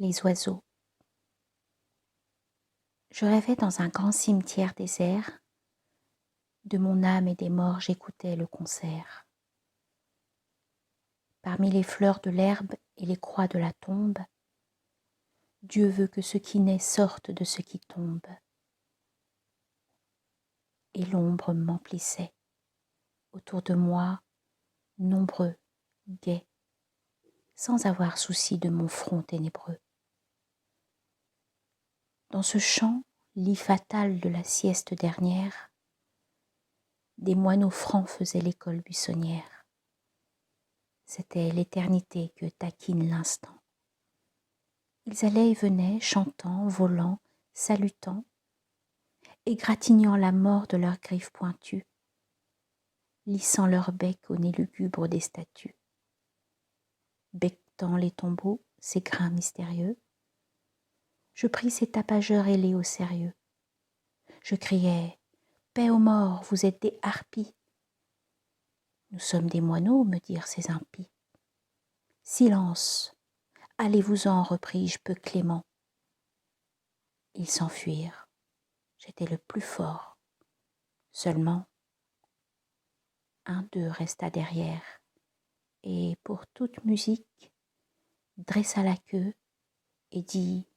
Les oiseaux. Je rêvais dans un grand cimetière désert. De mon âme et des morts j'écoutais le concert. Parmi les fleurs de l'herbe et les croix de la tombe, Dieu veut que ce qui naît sorte de ce qui tombe. Et l'ombre m'emplissait. Autour de moi, nombreux, gais, sans avoir souci de mon front ténébreux. Dans ce chant, lit fatal de la sieste dernière, des moineaux francs faisaient l'école buissonnière. C'était l'éternité que taquine l'instant. Ils allaient et venaient, chantant, volant, salutant, égratignant la mort de leurs griffes pointues, lissant leur bec au nez lugubre des statues, becquetant les tombeaux, ces grains mystérieux. Je pris ces tapageurs ailés au sérieux. Je criais « Paix aux morts, vous êtes des harpies !» Nous sommes des moineaux, me dirent ces impies. « Silence, allez-vous-en, repris-je peu clément. » Ils s'enfuirent. J'étais le plus fort. Seulement, un d'eux resta derrière et, pour toute musique, dressa la queue et dit «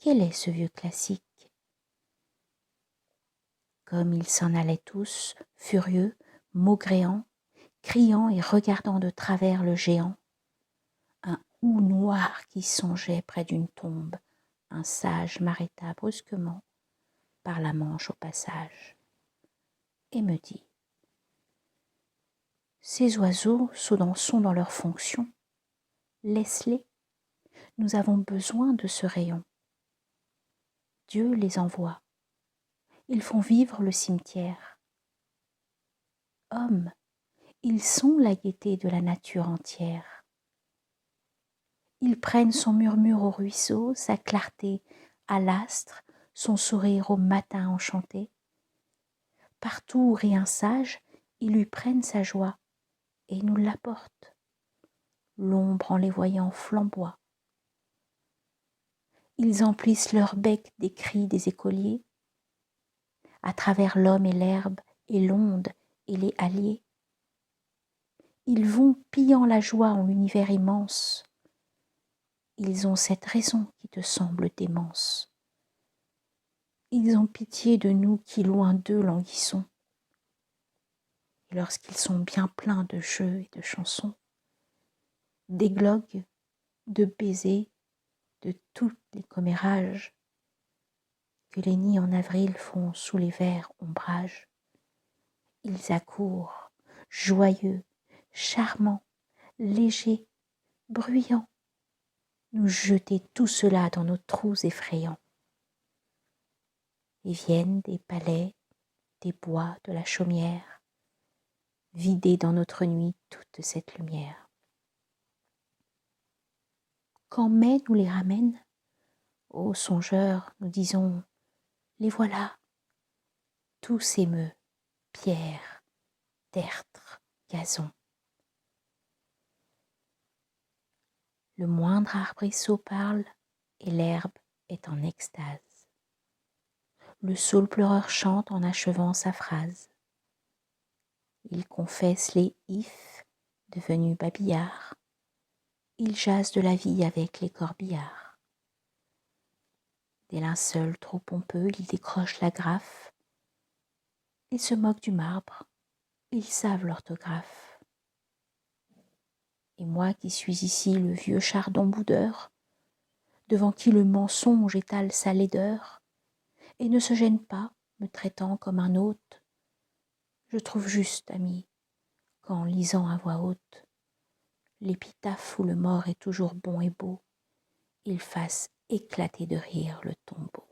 Quel est ce vieux classique ?» Comme ils s'en allaient tous, furieux, maugréants, criant et regardant de travers le géant, un hou noir qui songeait près d'une tombe, un sage m'arrêta brusquement par la manche au passage et me dit « Ces oiseaux sont dans leur fonction, laisse-les, nous avons besoin de ce rayon. Dieu les envoie, ils font vivre le cimetière. Hommes, ils sont la gaieté de la nature entière. Ils prennent son murmure au ruisseau, sa clarté à l'astre, son sourire au matin enchanté. Partout où rit un sage, ils lui prennent sa joie et nous l'apportent. L'ombre en les voyant flamboie. Ils emplissent leur bec des cris des écoliers, à travers l'homme et l'herbe et l'onde et les halliers. Ils vont pillant la joie en l'univers immense. Ils ont cette raison qui te semble démence. Ils ont pitié de nous qui loin d'eux languissons. Et lorsqu'ils sont bien pleins de jeux et de chansons, d'églogues, de baisers, de tous les commérages que les nids en avril font sous les verts ombrages, ils accourent, joyeux, charmants, légers, bruyants, nous jeter tout cela dans nos trous effrayants. Et viennent des palais, des bois, de la chaumière, vider dans notre nuit toute cette lumière. Quand mai nous les ramène, ô songeurs, nous disons, les voilà, tous émeux, pierre, tertre, gazon. Le moindre arbrisseau parle et l'herbe est en extase. Le saule pleureur chante en achevant sa phrase. Il confesse les ifs devenus babillards. Il jase de la vie avec les corbillards. Des linceuls trop pompeux, il décroche l'agrafe. Ils se moquent du marbre, ils savent l'orthographe. Et moi qui suis ici le vieux chardon boudeur, devant qui le mensonge étale sa laideur, et ne se gêne pas, me traitant comme un hôte, je trouve juste, ami, qu'en lisant à voix haute, l'épitaphe où le mort est toujours bon et beau, il fasse éclater de rire le tombeau.